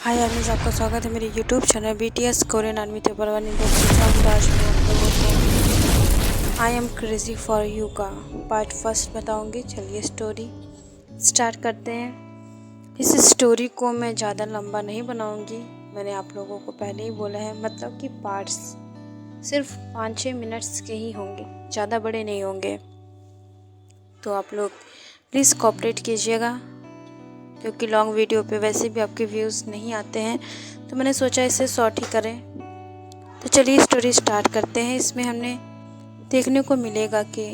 हाय आर्मीज, आपका स्वागत है मेरे YouTube channel BTS Korean army तेपरवन इंडस्ट्री साउथ। आज मैं आप लोगों को I am crazy for you का पार्ट फर्स्ट बताऊंगी। चलिए स्टोरी स्टार्ट करते हैं। इस स्टोरी को मैं ज़्यादा लंबा नहीं बनाऊंगी। मैंने आप लोगों को पहले ही बोला है, मतलब कि पार्ट्स सिर्फ 5-6 मिनट्स के ही होंगे, ज़्यादा बड़े नहीं होंगे। तो आप लोग प्लीज़ कोऑपरेट कीजिएगा, क्योंकि लॉन्ग वीडियो पे वैसे भी आपके व्यूज़ नहीं आते हैं, तो मैंने सोचा इसे शॉर्ट ही करें। तो चलिए स्टोरी स्टार्ट करते हैं। इसमें हमने देखने को मिलेगा कि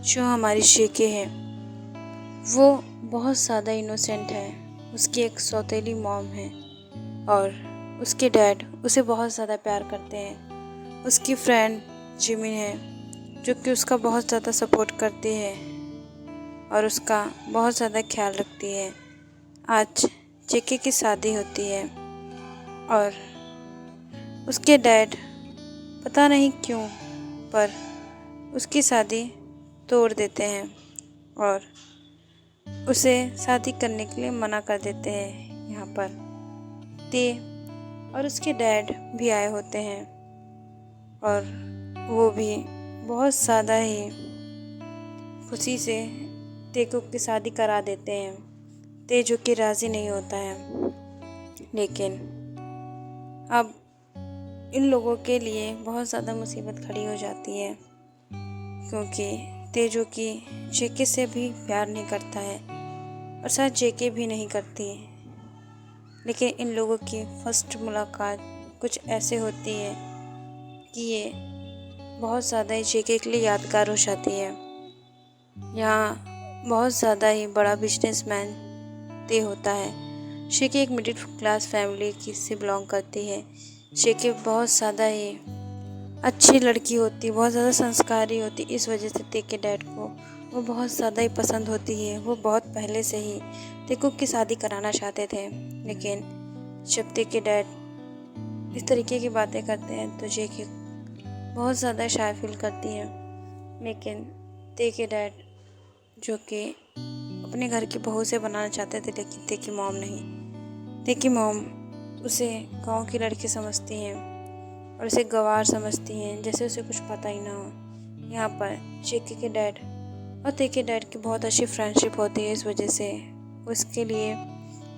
जो हमारी शेके है वो बहुत ज़्यादा इनोसेंट है। उसकी एक सौतेली मॉम है और उसके डैड उसे बहुत ज़्यादा प्यार करते हैं। उसकी फ्रेंड जिमिन है जो कि उसका बहुत ज़्यादा सपोर्ट करती है और उसका बहुत ज़्यादा ख्याल रखती है। आज जेके की शादी होती है और उसके डैड पता नहीं क्यों पर उसकी शादी तोड़ देते हैं और उसे शादी करने के लिए मना कर देते हैं। यहाँ पर ते और उसके डैड भी आए होते हैं और वो भी बहुत ज़्यादा ही खुशी से तेको की शादी करा देते हैं। ते जो कि राज़ी नहीं होता है, लेकिन अब इन लोगों के लिए बहुत ज़्यादा मुसीबत खड़ी हो जाती है, क्योंकि ते जो कि जेके से भी प्यार नहीं करता है और शायद जेके भी नहीं करती। लेकिन इन लोगों की फर्स्ट मुलाकात कुछ ऐसे होती है कि ये बहुत ज़्यादा ही जेके के लिए यादगार हो जाती है। यहाँ बहुत ज़्यादा ही बड़ा बिजनेसमैन ते होता है। शेके एक मिडिल क्लास फैमिली की से बिलोंग करती है। शेके बहुत ज़्यादा ही अच्छी लड़की होती, बहुत ज़्यादा संस्कारी होती। इस वजह से ते के डैड को वो बहुत ज़्यादा ही पसंद होती है। वो बहुत पहले से ही तेको की शादी कराना चाहते थे, लेकिन जब ते के डैड इस तरीके की बातें करते हैं तो जेके बहुत ज़्यादा शाय फील करती है। लेकिन ते के डैड जो कि अपने घर की बहू से बनाना चाहते थे, लेकिन ते की मॉम नहीं। ते की मॉम उसे गांव की लड़की समझती हैं और उसे गवार समझती हैं, जैसे उसे कुछ पता ही ना हो। यहाँ पर जेके के डैड और ते के डैड की बहुत अच्छी फ्रेंडशिप होती है, इस वजह से उसके लिए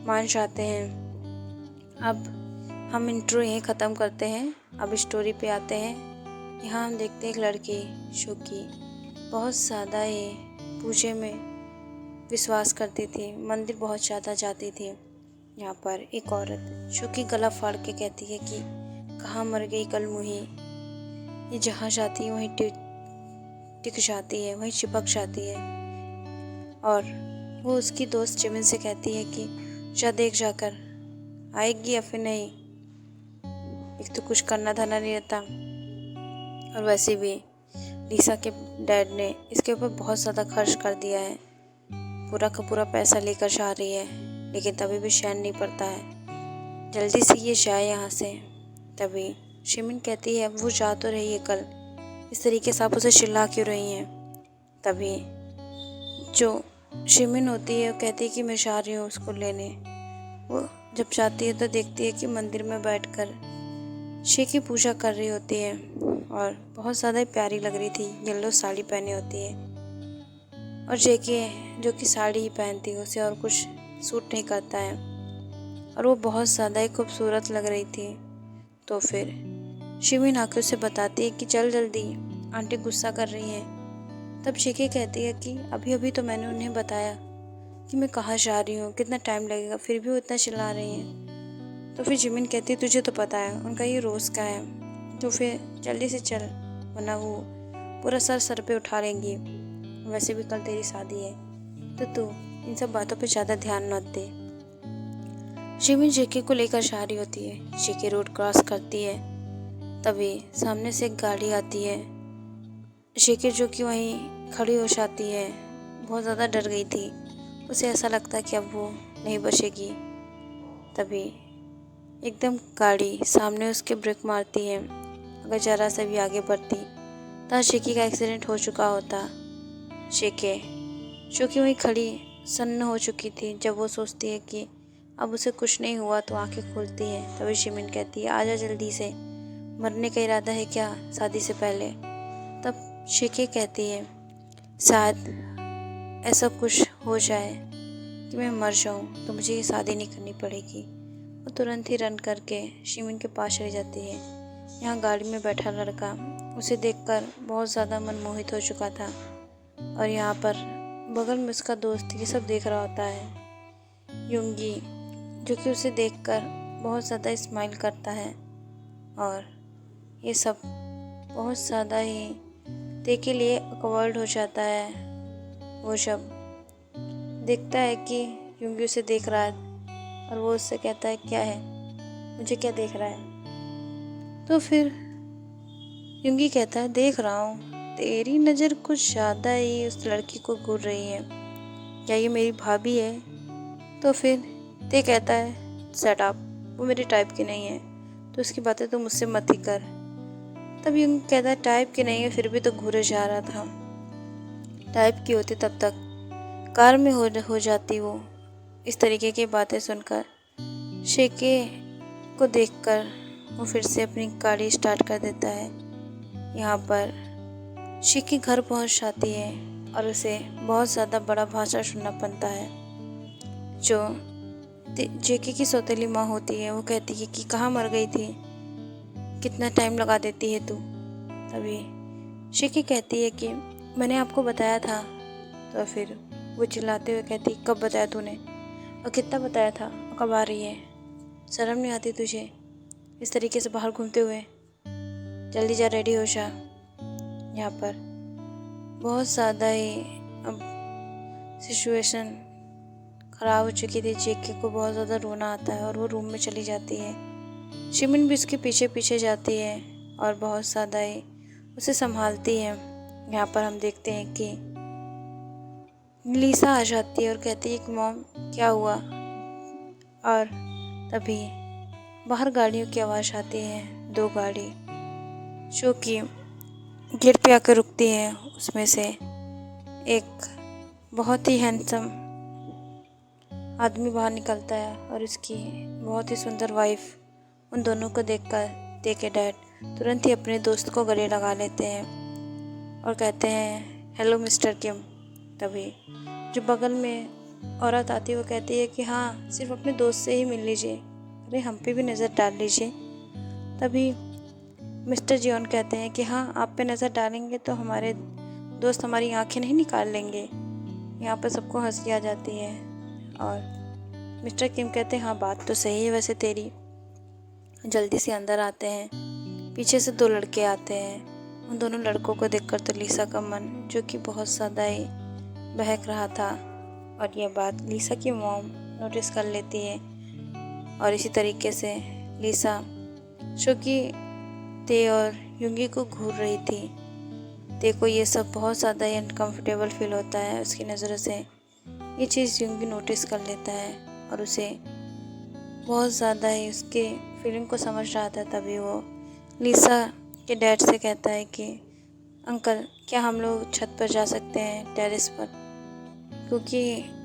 मान जाते हैं। अब हम इंट्रो यहीं ख़त्म करते हैं, अब स्टोरी पे आते हैं। यहाँ हम देखते हैं एक लड़की जो कि बहुत ज़्यादा ही पूजे में विश्वास करती थी, मंदिर बहुत ज़्यादा जाती थी। यहाँ पर एक औरत जो कि गला फाड़ के कहती है कि कहाँ मर गई कल मुही, ये जहाँ जाती है वहीं टिक जाती है, वहीं चिपक जाती है। और वो उसकी दोस्त जिमिन से कहती है कि जा देख जाकर आएगी या फिर नहीं। एक तो कुछ करना धरना नहीं रहता, और वैसे भी लिसा के डैड ने इसके ऊपर बहुत ज़्यादा खर्च कर दिया है। पूरा का पूरा पैसा लेकर जा रही है, लेकिन तभी भी चैन नहीं पड़ता है। जल्दी से ये जाए यहाँ से। तभी शिमिन कहती है वो जा तो रही है कल, इस तरीके से आप उसे चिल्ला क्यों रही हैं। तभी जो शिमिन होती है वो कहती है कि मैं जा रही हूँ उसको लेने। वो जब जाती है तो देखती है कि मंदिर में बैठकर शिव की पूजा कर रही होती है और बहुत ज़्यादा प्यारी लग रही थी। येलो साड़ी पहनी होती है और जेके जो कि साड़ी ही पहनती है, उसे और कुछ सूट नहीं करता है और वो बहुत ज़्यादा ही खूबसूरत लग रही थी। तो फिर शिमिन आके उसे बताती है कि चल जल्दी, आंटी गुस्सा कर रही हैं। तब जेके कहती है कि अभी अभी तो मैंने उन्हें बताया कि मैं कहाँ जा रही हूँ, कितना टाइम लगेगा, फिर भी वो इतना चिल्ला रही हैं। तो फिर जिमिन कहती है तुझे तो पता है उनका ये रोज़ का है, तो फिर जल्दी से चल वरना वो पूरा सर पे उठा लेंगी। वैसे भी कल तेरी शादी है, तो तू इन सब बातों पे ज़्यादा ध्यान मत दे। जिमिन जेके को लेकर जा रही होती है। जेके रोड क्रॉस करती है, तभी सामने से एक गाड़ी आती है। जेके जो कि वहीं खड़ी हो जाती है, बहुत ज़्यादा डर गई थी। उसे ऐसा लगता है कि अब वो नहीं बचेगी। तभी एकदम गाड़ी सामने उसके ब्रेक मारती है। अगर ज़रा सा भी आगे बढ़ती तो जेके का एक्सीडेंट हो चुका होता। जेके जो कि वहीं खड़ी सन्न हो चुकी थी, जब वो सोचती है कि अब उसे कुछ नहीं हुआ तो आंखें खोलती है। तभी शिमिन कहती है, आजा जल्दी से, मरने का इरादा है क्या शादी से पहले? तब शेके कहती है, शायद ऐसा कुछ हो जाए कि मैं मर जाऊं तो मुझे ये शादी नहीं करनी पड़ेगी। वो तुरंत ही रन करके शिमिन के पास चली जाती है। यहाँ गाड़ी में बैठा लड़का उसे देखकर बहुत ज़्यादा मनमोहित हो चुका था और यहाँ पर बगल में उसका दोस्त ये सब देख रहा होता है, युंगी, जो कि उसे देखकर बहुत ज़्यादा स्माइल करता है और ये सब बहुत ज़्यादा ही ते के लिए अकवर्ड हो जाता है। वो जब देखता है कि युंगी उसे देख रहा है और वो उससे कहता है, क्या है, मुझे क्या देख रहा है? तो फिर युंगी कहता है, देख रहा हूँ, तेरी नज़र कुछ ज़्यादा ही उस लड़की को घूर रही है, क्या ये मेरी भाभी है? तो फिर ते कहता है, शट अप, वो मेरे टाइप की नहीं है, तो उसकी बातें तो मुझसे मत ही कर। तब युंगी कहता है, टाइप की नहीं है फिर भी तो घूरे जा रहा था, टाइप की होती तब तक कार में हो जाती वो। इस तरीके की बातें सुनकर शेके को देखकर वो फिर से अपनी गाड़ी स्टार्ट कर देता है। यहाँ पर शेके घर पहुँच जाती है और उसे बहुत ज़्यादा बड़ा भाषण सुनना पड़ता है। जो जेके की सौतेली माँ होती है वो कहती है कि कहाँ मर गई थी, कितना टाइम लगा देती है तू। तभी शेके कहती है कि मैंने आपको बताया था। तो फिर वो चिल्लाते हुए कहती, कब बताया तूने और कितना बताया था और कब आ रही है? शर्म नहीं आती तुझे इस तरीके से बाहर घूमते हुए? जल्दी जा, रेडी हो जा। यहाँ पर बहुत ज़्यादा ही अब सिचुएशन ख़राब हो चुकी थी। जेके को बहुत ज़्यादा रोना आता है और वो रूम में चली जाती है। शिमिन भी उसके पीछे पीछे जाती है और बहुत ज़्यादा ही उसे संभालती है। यहाँ पर हम देखते हैं कि लीसा आ जाती है और कहती है कि मॉम क्या हुआ? और तभी बाहर गाड़ियों की आवाज़ आती है, 2 गाड़ी जो कि गेट पे आकर रुकती है। उसमें से एक बहुत ही हैंडसम आदमी बाहर निकलता है और उसकी बहुत ही सुंदर वाइफ उन दोनों को देखकर ते के डैड तुरंत ही अपने दोस्त को गले लगा लेते हैं और कहते हैं, हेलो मिस्टर किम। तभी जो बगल में औरत आती है वो कहती है कि हाँ, सिर्फ अपने दोस्त से ही मिल लीजिए, अरे हम पे भी नज़र डाल लीजिए। तभी मिस्टर जियोन कहते हैं कि हाँ, आप पे नज़र डालेंगे तो हमारे दोस्त हमारी आंखें नहीं निकाल लेंगे। यहाँ पर सबको हंसी आ जाती है और मिस्टर किम कहते हैं, हाँ बात तो सही है वैसे तेरी। जल्दी से अंदर आते हैं। पीछे से 2 लड़के आते हैं। उन दोनों लड़कों को देखकर तो लीसा का मन जो कि बहुत ज़्यादा ही बहक रहा था और यह बात लीसा की मॉम नोटिस कर लेती है और इसी तरीके से लीसा जो कि ते और युंगी को घूर रही थी, ते को ये सब बहुत ज़्यादा ही अनकम्फर्टेबल फील होता है उसकी नज़रों से। ये चीज़ युंगी नोटिस कर लेता है और उसे बहुत ज़्यादा ही उसके फीलिंग को समझ रहा था। तभी वो लीसा के डैड से कहता है कि अंकल, क्या हम लोग छत पर जा सकते हैं, टेरेस पर, क्योंकि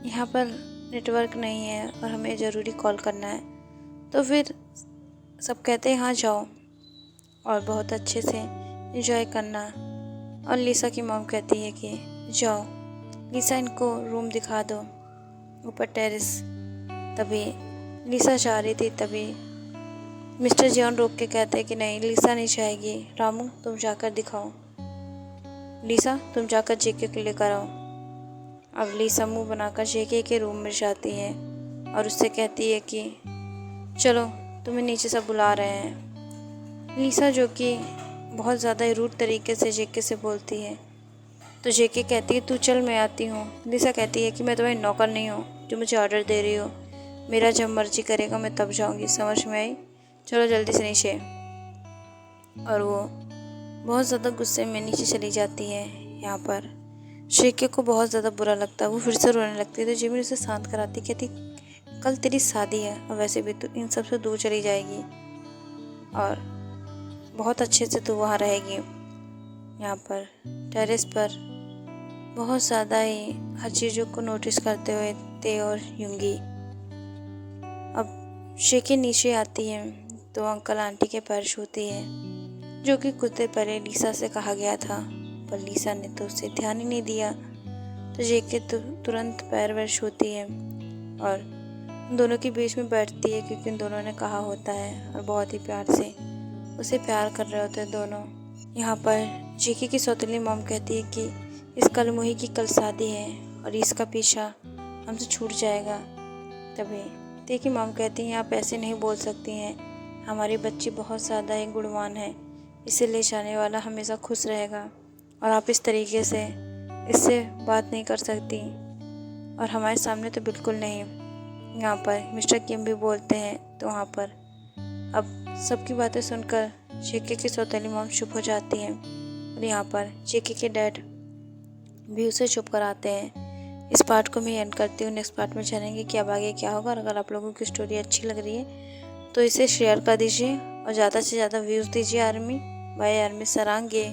यहाँ पर नेटवर्क नहीं है और हमें ज़रूरी कॉल करना है। तो फिर सब कहते हैं हाँ जाओ और बहुत अच्छे से एंजॉय करना। और लीसा की मॉम कहती है कि जाओ लीसा, इनको रूम दिखा दो ऊपर टेरेस। तभी लीसा जा रही थी, तभी मिस्टर जियोन रोक के कहते हैं कि नहीं, लीसा नहीं जाएगी, रामू तुम जाकर दिखाओ, लीसा तुम जाकर जेके को लेकर आओ। अब लीसा मुंह बनाकर जेके के रूम में जाती है और उससे कहती है कि चलो तुम्हें नीचे से बुला रहे हैं। लीसा जो कि बहुत ज़्यादा रूड तरीके से जेके से बोलती है तो जेके कहती है तू चल मैं आती हूँ। लीसा कहती है कि मैं तुम्हारी नौकर नहीं हूँ जो मुझे ऑर्डर दे रही हो, मेरा जब मर्जी करेगा मैं तब जाऊँगी, समझ में आई? चलो जल्दी से नीचे। और वो बहुत ज़्यादा गुस्से में नीचे चली जाती है। यहाँ पर शेके को बहुत ज़्यादा बुरा लगता है, वो फिर से रोने लगती है। तो जिमिन उसे शांत कराती, कहती कल तेरी शादी है और वैसे भी तू इन सब से दूर चली जाएगी और बहुत अच्छे से तू वहाँ रहेगी। यहाँ पर टेरेस पर बहुत ज़्यादा ही हर चीज़ों को नोटिस करते हुए ते और युंगी शेकी नीचे आती है तो अंकल आंटी के पैर छूती है, जो कि कुछ देर पहले लीसा से कहा गया था, पर लीसा ने तो उसे ध्यान ही नहीं दिया। तो जेके तुरंत पैर वैर छूती है और उन दोनों के बीच में बैठती है, क्योंकि उन दोनों ने कहा होता है और बहुत ही प्यार से उसे प्यार कर रहे होते हैं दोनों। यहाँ पर जेके की सौतेली मॉम कहती है कि इस कल मोही की कल शादी है और इसका पीछा हमसे छूट जाएगा। तभी देखिए मॉम कहती हैं आप ऐसे नहीं बोल सकती हैं, हमारी बच्ची बहुत ज़्यादा ही गुणवान है, इसे ले जाने वाला हमेशा खुश रहेगा और आप इस तरीके से इससे बात नहीं कर सकती, और हमारे सामने तो बिल्कुल नहीं। यहाँ पर मिस्टर किम भी बोलते हैं, तो वहाँ पर अब सबकी बातें सुनकर जेके की सौतेली मॉम चुप हो जाती हैं और यहाँ पर जेके के डैड भी उसे चुप कराते हैं। इस पार्ट को मैं एंड करती हूँ। नेक्स्ट पार्ट में जानेंगे कि अब आगे क्या होगा, और अगर आप लोगों की स्टोरी अच्छी लग रही है तो इसे शेयर कर दीजिए और ज़्यादा से ज़्यादा व्यूज़ दीजिए आर्मी। Bye army, सरांगे।